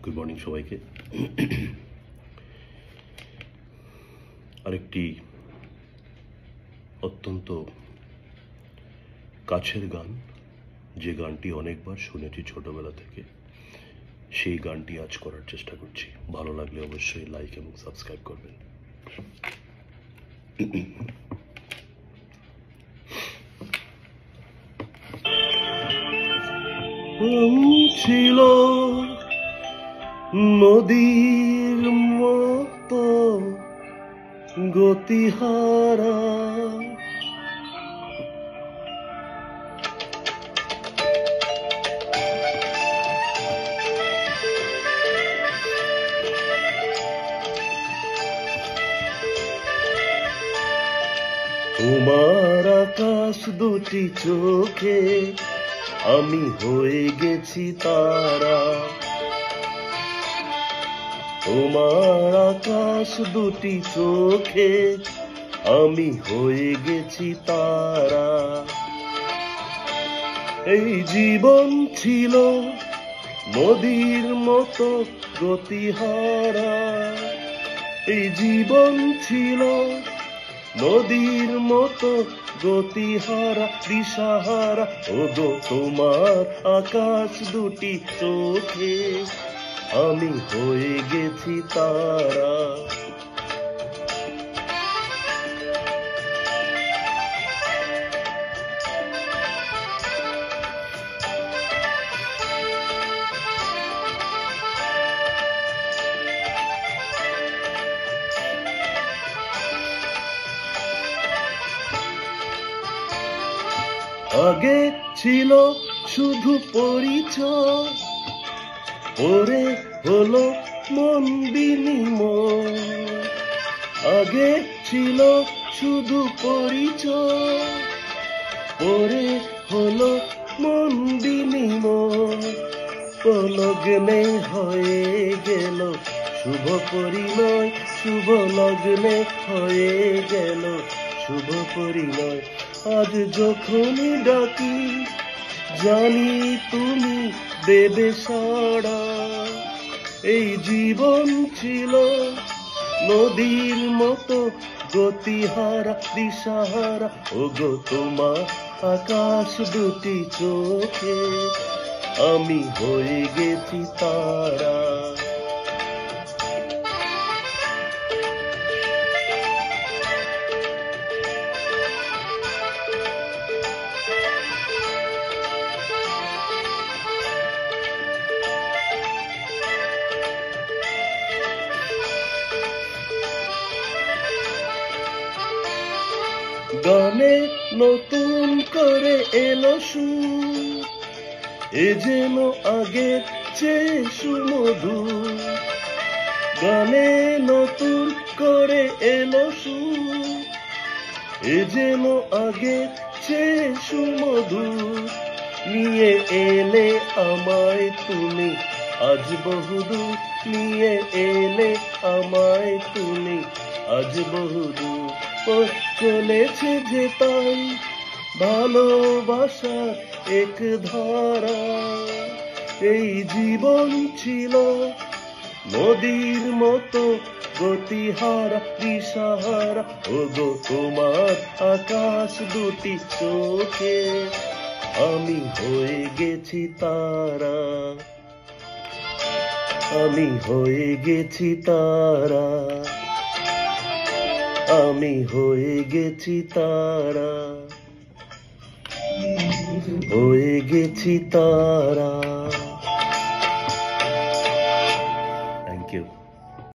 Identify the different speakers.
Speaker 1: Good morning সবাইকে। আরেকটি অত্যন্ত কাছের গান, যে গানটি অনেকবার শুনেছি ছোটবেলা থেকে, সেই গানটি আজ করার চেষ্টা করছি। ভালো লাগলে অবশ্যই লাইক এবং সাবস্ক্রাইব করবেন। ছিল নদীর মতো গতিহারা, তোমার আকাশ দুটি চোখে আমি হয়ে গেছি তারা। তোমার আকাশ দুটি চোখে আমি হয়ে গেছি তারা। এই জীবন ছিল নদীর মতো গতিহারা, এই জীবন ছিল নদীর মতো গতিহারা দিশাহারা। ওগো তোমার আকাশ দুটি চোখে আমি হয়ে গেছি তারা। আগে ছিল শুধু পরিচয়, পরে হলো মন বিনিময়। আগে ছিল শুধু পরিচয়, পরে হলো মন বিনিময়। লগ্নে হয়ে গেল শুভ পরিণয়, শুভ লগ্নে হয়ে গেল শুভ পরিণয়। আজ যখনই ডাকি জানি তুমি দেবে সাড়া। এই জীবন ছিল নদীর মতো গতিহারা দিশাহারা। ওগো তোমার আকাশ দুটি চোখে আমি হয়ে গেছি তারা। গানে নতুন করে এলো সুর, এ যেন আগের চেয়ে সুমধুর। গানে নতুন করে এলো সুর, এ যেন আগের চেয়ে সুমধুর। নিয়ে এলে আমায় তুমি আজ বহুদূর, নিয়ে এলে আমায় তুমি আজ বহুদূর। চলেছে যে তাই ভালোবাসা এক ধারা। এই জীবন ছিল নদীর মতো গতিহারা দিশাহারা। ওগো তোমার আকাশ দুটি চোখে আমি হয়ে গেছি তারা, আমি হয়ে গেছি তারা, আমি হয়ে গেছি তারা, হয়ে গেছি তারা।